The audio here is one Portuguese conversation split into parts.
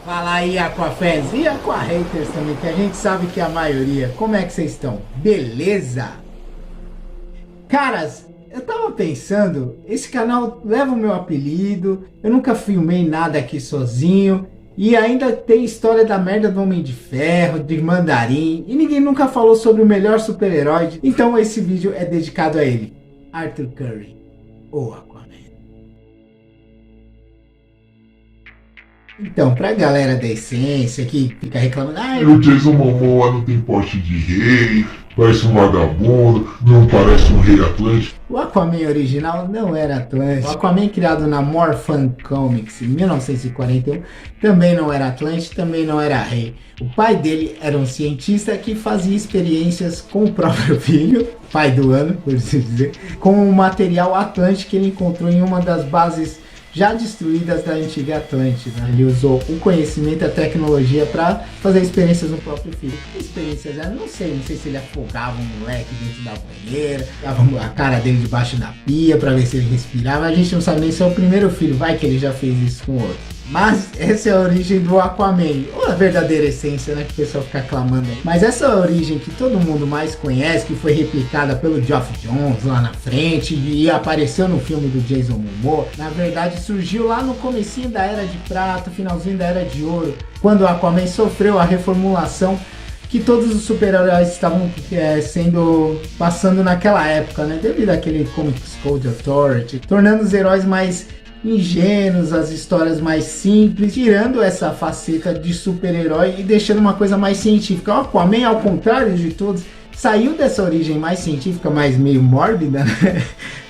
Fala aí, Aquafans e Aquahaters também, que a gente sabe que é a maioria. Como é que vocês estão? Beleza? Caras, eu tava pensando, esse canal leva o meu apelido, eu nunca filmei nada aqui sozinho, e ainda tem história da merda do Homem de Ferro, de Mandarim, e ninguém nunca falou sobre o melhor super-herói, então esse vídeo é dedicado a ele, Arthur Curry, ou Aquaman. Então, pra galera da essência que fica reclamando, O Jason Momoa não tem porte de rei, parece um vagabundo, não parece um rei atlântico. o Aquaman original não era Atlântico. O Aquaman criado na Morphin Comics em 1941 também não era Atlântico, também não era rei. O pai dele era um cientista que fazia experiências com o próprio filho, pai do ano, por assim dizer, com o material Atlântico que ele encontrou em uma das bases já destruídas da antiga Atlântida. Ele usou o conhecimento e a tecnologia para fazer experiências no próprio filho. Que experiências eram? Não sei se ele afogava um moleque dentro da banheira, dava a cara dele debaixo da pia para ver se ele respirava. A gente não sabe nem se é o primeiro filho, vai que ele já fez isso com outro. Mas essa é a origem do Aquaman, ou a verdadeira essência, né, que o pessoal fica clamando aí. Mas essa origem que todo mundo mais conhece, que foi replicada pelo Geoff Johns lá na frente e apareceu no filme do Jason Momoa, na verdade surgiu lá no comecinho da Era de Prata, finalzinho da Era de Ouro, quando o Aquaman sofreu a reformulação que todos os super-heróis estavam passando naquela época, né, devido àquele Comics Code Authority, tornando os heróis mais ingênuos, as histórias mais simples, tirando essa faceta de super-herói e deixando uma coisa mais científica. O Aquaman, ao contrário de todos, saiu dessa origem mais científica, mais meio mórbida, né?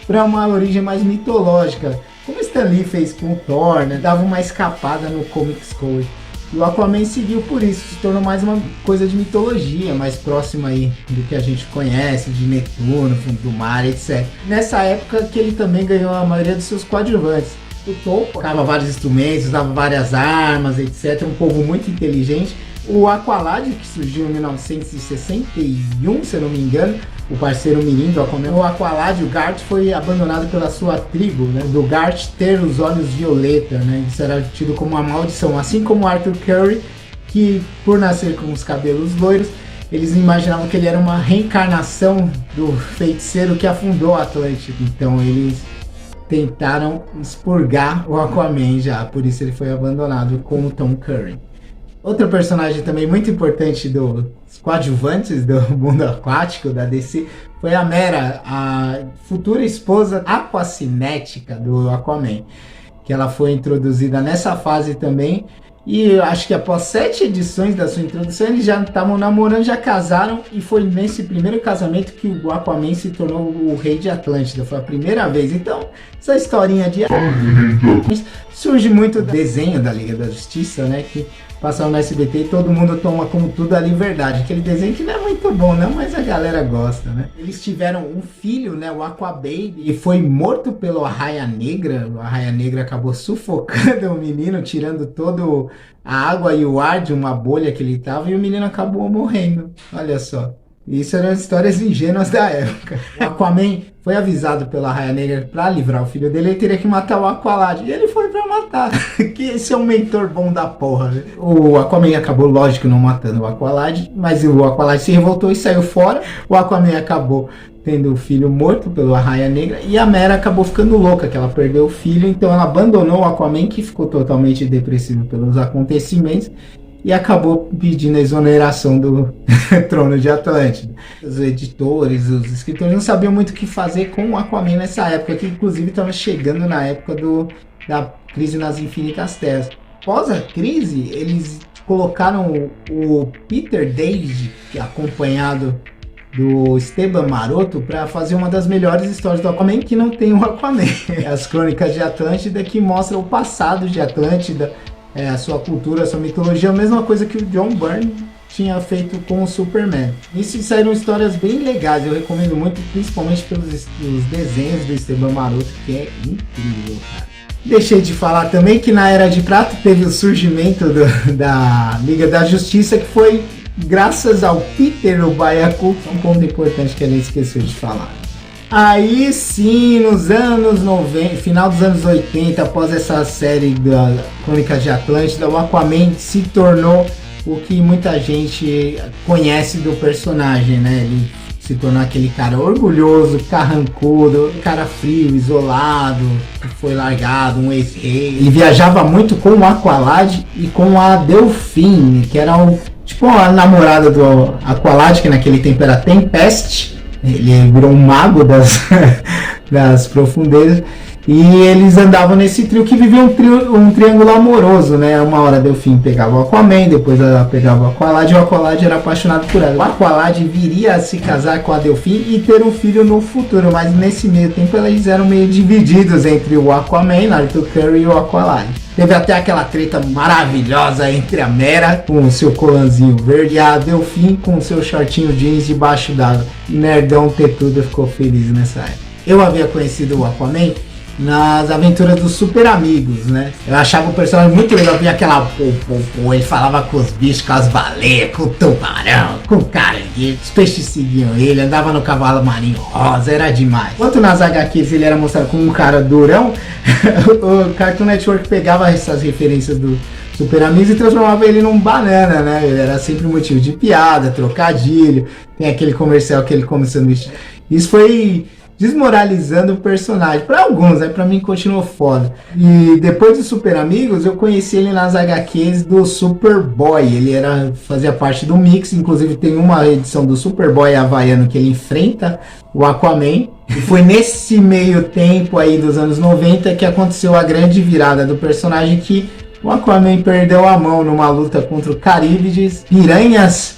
Para uma origem mais mitológica, como Stan Lee fez com o Thor, né? Dava uma escapada no Comics Code. E o Aquaman seguiu por isso, se tornou mais uma coisa de mitologia, mais próxima aí do que a gente conhece, de Netuno, fundo do mar, etc. Nessa época que ele também ganhou a maioria dos seus coadjuvantes. O topo tocava vários instrumentos, dava várias armas, etc. Um povo muito inteligente. O Aqualad, que surgiu em 1961, se eu não me engano, o parceiro mirim do Aquaman. O Aqualad, o Garth, foi abandonado pela sua tribo, né? Do Garth ter os olhos violeta, né? Isso era tido como uma maldição. Assim como Arthur Curry, que por nascer com os cabelos loiros, eles imaginavam que ele era uma reencarnação do feiticeiro que afundou a Atlântida. Então eles tentaram expurgar o Aquaman já, por isso ele foi abandonado com o Tom Curry. Outro personagem também muito importante dos coadjuvantes do mundo aquático da DC foi a Mera, a futura esposa aquacinética do Aquaman, que ela foi introduzida nessa fase também. E acho que após 7 edições da sua introdução, eles já estavam namorando, já casaram, e foi nesse primeiro casamento que o Aquaman se tornou o rei de Atlântida. Foi a primeira vez. Então, essa historinha de surge muito do desenho da Liga da Justiça, né? Que passava no SBT e todo mundo toma como tudo ali verdade. Aquele desenho que não é muito bom, não, mas a galera gosta, né? Eles tiveram um filho, né? O Aquababy, e foi morto pelo Arraia Negra. O Arraia Negra acabou sufocando o menino, tirando todo a água e o ar de uma bolha que ele tava, e o menino acabou morrendo. Olha só. Isso eram histórias ingênuas da época. O Aquaman foi avisado pela Arraia Negra para livrar o filho dele, ele teria que matar o Aqualad. E ele foi para matar. Que esse é um mentor bom da porra, né? O Aquaman acabou, lógico, não matando o Aqualad, mas o Aqualad se revoltou e saiu fora. O Aquaman acabou tendo o filho morto pelo Arraia Negra, e a Mera acabou ficando louca, que ela perdeu o filho, então ela abandonou o Aquaman, que ficou totalmente depressivo pelos acontecimentos, e acabou pedindo a exoneração do trono de Atlântida. Os editores, os escritores não sabiam muito o que fazer com o Aquaman nessa época, que inclusive estava chegando na época da crise nas Infinitas Terras. Após a crise, eles colocaram o Peter David, que é acompanhado do Esteban Maroto, para fazer uma das melhores histórias do Aquaman, que não tem o Aquaman. As Crônicas de Atlântida, que mostra o passado de Atlântida, a sua cultura, a sua mitologia, a mesma coisa que o John Byrne tinha feito com o Superman. Nisso saíram histórias bem legais, eu recomendo muito, principalmente pelos desenhos do Esteban Maroto, que é incrível, cara. Deixei de falar também que na Era de Prata teve o surgimento da Liga da Justiça, que foi graças ao Peter Obayaku, um ponto importante que a gente esqueceu de falar. Aí sim, nos anos 90, final dos anos 80, após essa série da Crônicas de Atlântida, o Aquaman se tornou o que muita gente conhece do personagem, né? Ele se tornou aquele cara orgulhoso, carrancudo, cara frio, isolado, que foi largado, um ex-rei. Ele viajava muito com o Aqualad e com a Delphine, que era tipo a namorada do Aqualad, que naquele tempo era Tempest. Ele virou um mago das profundezas. E eles andavam nesse trio que vivia um triângulo amoroso, né? Uma hora a Delphine pegava o Aquaman, depois ela pegava o Aqualad, e o Aqualad era apaixonado por ela. O Aqualad viria a se casar com a Delphine e ter um filho no futuro, mas nesse meio tempo eles eram meio divididos entre o Aquaman, Arthur Curry, e o Aqualad. Teve até aquela treta maravilhosa entre a Mera com o seu colanzinho verde e a Delphine com o seu shortinho jeans debaixo d'água. Nerdão tetudo ficou feliz nessa época. Eu havia conhecido o Aquaman nas aventuras dos Super Amigos, né? Eu achava o personagem muito legal, vinha aquela ele falava com os bichos, com as baleias, com o tubarão, com o caranguejo, os peixes seguiam ele, andava no cavalo marinho rosa, era demais. Enquanto nas HQs ele era mostrado como um cara durão, o Cartoon Network pegava essas referências do Super Amigos e transformava ele num banana, né? Ele era sempre motivo de piada, trocadilho, tem aquele comercial que ele come sanduíche. Isso foi desmoralizando o personagem. Para alguns, né? Para mim continuou foda. E depois dos Super Amigos, eu conheci ele nas HQs do Superboy. Ele fazia parte do mix. Inclusive tem uma edição do Superboy havaiano que ele enfrenta o Aquaman. E foi nesse meio tempo aí dos anos 90 que aconteceu a grande virada do personagem, que o Aquaman perdeu a mão numa luta contra o Caríbides, piranhas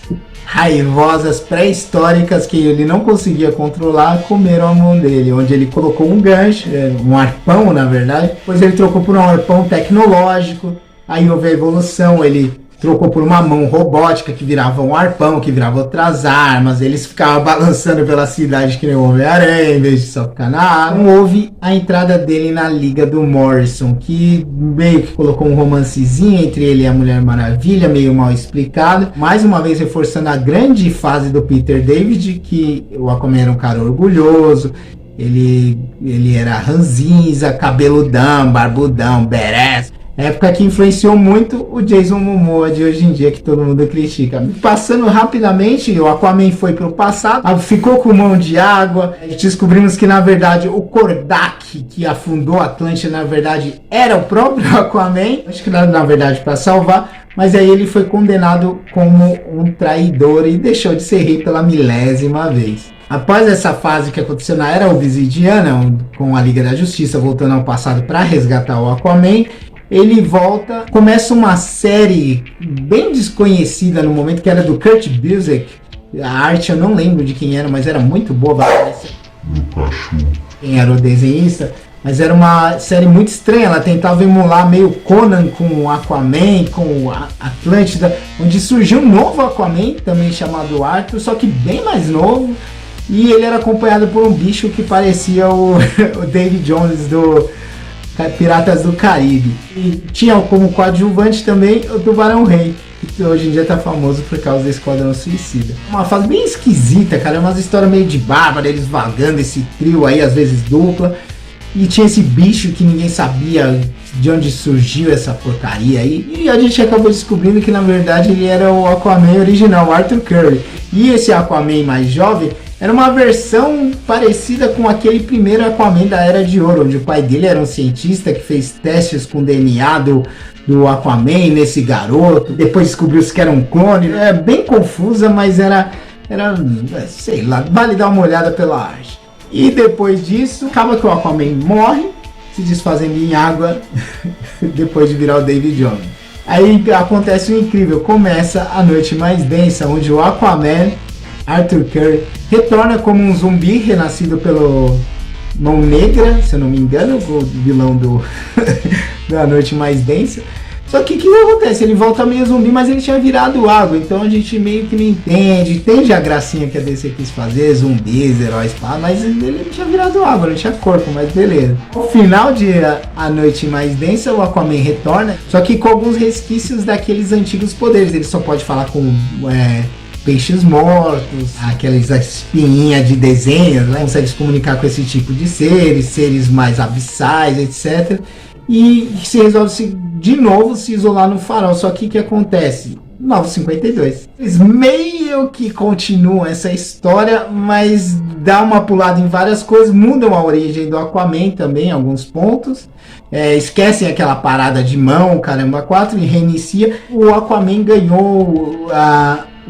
raivosas pré-históricas que ele não conseguia controlar, comeram a mão dele, onde ele colocou um gancho, um arpão na verdade, depois ele trocou por um arpão tecnológico, aí houve a evolução, ele trocou por uma mão robótica que virava um arpão, que virava outras armas, eles ficavam balançando pela cidade que nem o Homem-Aranha, em vez de só ficar na água. Não houve a entrada dele na Liga do Morrison, que meio que colocou um romancezinho entre ele e a Mulher Maravilha, meio mal explicado, mais uma vez reforçando a grande fase do Peter David, que o Aquaman era um cara orgulhoso, ele era ranzinza, cabeludão, barbudão, badass. Época que influenciou muito o Jason Momoa de hoje em dia, que todo mundo critica. Passando rapidamente, o Aquaman foi pro passado, ficou com mão de água. Descobrimos que, na verdade, o Kordak, que afundou a Atlântida, na verdade, era o próprio Aquaman. Acho que, na verdade, para salvar. Mas aí ele foi condenado como um traidor e deixou de ser rei pela 1000ª vez. Após essa fase que aconteceu na Era Obsidiana, com a Liga da Justiça voltando ao passado para resgatar o Aquaman, ele volta, começa uma série bem desconhecida no momento, que era do Kurt Busiek. A arte eu não lembro de quem era, mas era muito boa. Quem era o desenhista? Mas era uma série muito estranha, ela tentava emular meio Conan com o Aquaman, com o Atlântida, onde surgiu um novo Aquaman, também chamado Arthur, só que bem mais novo. E ele era acompanhado por um bicho que parecia o Davy Jones do Piratas do Caribe. E tinha como coadjuvante também o Tubarão Rei, que hoje em dia tá famoso por causa da Esquadrão Suicida. Uma fase bem esquisita, cara, é umas histórias meio de bárbara, eles vagando, esse trio aí, às vezes dupla. E tinha esse bicho que ninguém sabia de onde surgiu essa porcaria aí. E a gente acabou descobrindo que, na verdade, ele era o Aquaman original, o Arthur Curry. E esse Aquaman mais jovem era uma versão parecida com aquele primeiro Aquaman da Era de Ouro, onde o pai dele era um cientista que fez testes com o DNA do Aquaman nesse garoto. Depois descobriu-se que era um clone. É bem confusa, mas era, sei lá, vale dar uma olhada pela arte. E depois disso, acaba que o Aquaman morre, se desfazendo em água, depois de virar o Davy Jones. Aí acontece o incrível, começa a noite mais densa, onde o Aquaman, Arthur Curry, retorna como um zumbi renascido pelo Mão Negra, se eu não me engano, o vilão da noite mais densa. Só que o que acontece? Ele volta meio zumbi, mas ele tinha virado água, então a gente meio que não entende. Entende a gracinha que a DC quis fazer, zumbis, heróis, pá, mas ele tinha virado água, não tinha corpo, mas beleza. No final de A Noite Mais Densa, o Aquaman retorna, só que com alguns resquícios daqueles antigos poderes. Ele só pode falar com peixes mortos, aquelas espinhinhas de desenhos, né? Consegue se comunicar com esse tipo de seres mais abissais, etc. E se resolve de novo se isolar no farol. Só que o que acontece? 952. Eles meio que continuam essa história, mas dá uma pulada em várias coisas, mudam a origem do Aquaman também, em alguns pontos. Esquecem aquela parada de mão, caramba, 4 e reinicia. O Aquaman ganhou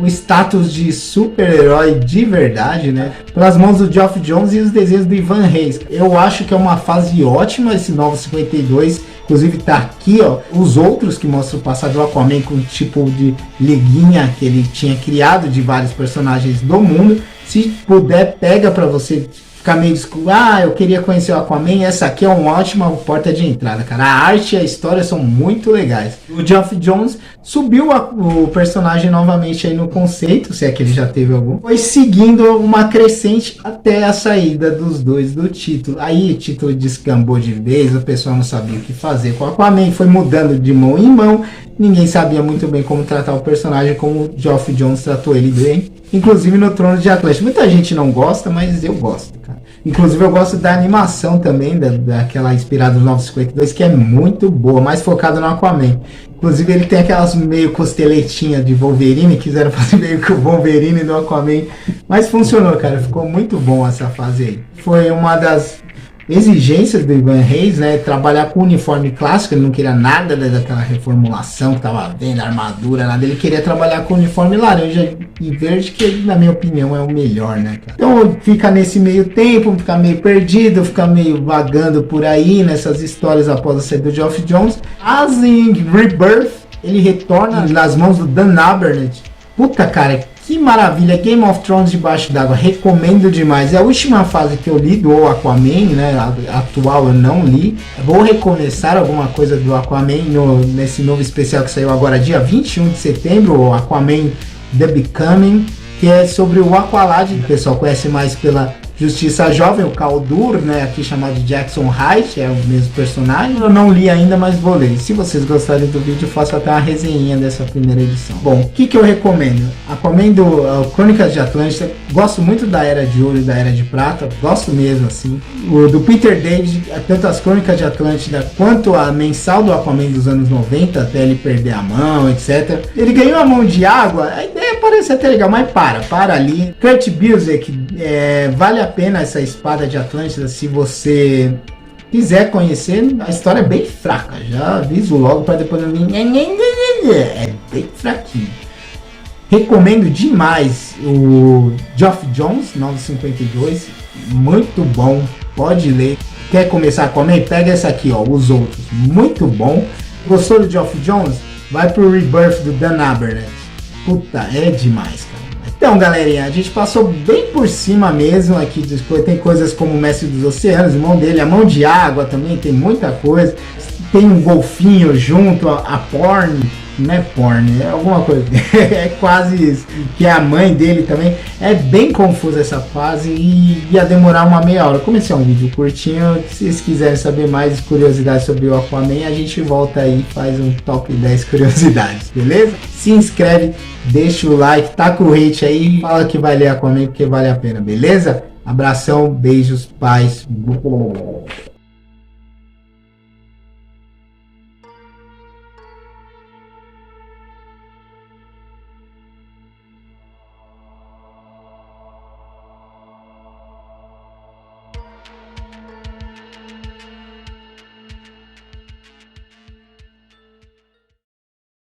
o status de super-herói de verdade, né? Pelas mãos do Geoff Johns e os desenhos do Ivan Reis. Eu acho que é uma fase ótima esse novo 52. Inclusive tá aqui, ó, os outros que mostram o passado do Aquaman com tipo de liguinha que ele tinha criado de vários personagens do mundo. Se puder, pega pra você ficar meio escuro. Eu queria conhecer o Aquaman. Essa aqui é uma ótima porta de entrada, cara. A arte e a história são muito legais. O Geoff Johns subiu o personagem novamente aí no conceito, se é que ele já teve algum. Foi seguindo uma crescente até a saída dos dois do título. Aí o título descambou de vez, o pessoal não sabia o que fazer com o Aquaman, foi mudando de mão em mão. Ninguém sabia muito bem como tratar o personagem, como o Geoff Johns tratou ele bem. Inclusive no Trono de Atlantis. Muita gente não gosta, mas eu gosto, cara. Inclusive eu gosto da animação também, daquela inspirada no 952, que é muito boa, mais focada no Aquaman. Inclusive ele tem aquelas meio costeletinhas de Wolverine, quiseram fazer meio que o Wolverine no Aquaman, mas funcionou, cara, ficou muito bom essa fase aí. Foi uma das exigências do Ivan Reis, né, trabalhar com o uniforme clássico. Ele não queria nada daquela reformulação que tava vendo, armadura, nada. Ele queria trabalhar com o uniforme laranja e verde, que na minha opinião é o melhor, né, cara? Então fica nesse meio tempo, fica meio perdido, fica meio vagando por aí nessas histórias após a saída do Geoff Johns. Mas em Rebirth, ele retorna nas mãos do Dan Abnett. Puta, cara, que maravilha, Game of Thrones debaixo d'água, recomendo demais. É a última fase que eu li do Aquaman, né, a atual eu não li. Vou recomeçar alguma coisa do Aquaman nesse novo especial que saiu agora dia 21 de setembro, o Aquaman The Becoming, que é sobre o Aqualad, o pessoal conhece mais pela Justiça Jovem, o Kaldur, né, aqui chamado de Jackson Hyde, é o mesmo personagem. Eu não li ainda, mas vou ler. Se vocês gostarem do vídeo, eu faço até uma resenha dessa primeira edição. Bom, o que eu recomendo? Aquaman do Crônicas de Atlântida. Gosto muito da Era de Ouro e da Era de Prata, gosto mesmo, assim. O do Peter David, tanto as Crônicas de Atlântida quanto a mensal do Aquaman dos anos 90, até ele perder a mão, etc. Ele ganhou a mão de água, a ideia parece até legal, mas para ali. Kurt Busiek, vale a pena essa espada de Atlântida se você quiser conhecer. A história é bem fraca, já aviso logo para depois não vir. É bem fraquinho. Recomendo demais o Geoff Johns 952, muito bom, pode ler. Quer começar com a pega essa aqui, ó, os outros, muito bom. Gostou do Geoff Johns? Vai pro Rebirth do Dan Abnett. Puta, é demais, cara. Então, galerinha, a gente passou bem por cima mesmo aqui. Tem coisas como o Mestre dos Oceanos, o irmão dele, a Mão de Água também, tem muita coisa. Tem um golfinho junto, a Porn, não é Porn, é alguma coisa. É quase isso. Que é a mãe dele também. É bem confusa essa fase e ia demorar uma meia hora. Como esse é um vídeo curtinho, se vocês quiserem saber mais curiosidades sobre o Aquaman, a gente volta aí e faz um top 10 curiosidades, beleza? Se inscreve, deixa o like, taca o hate aí, fala que vai ler Aquaman porque vale a pena, beleza? Abração, beijos, paz.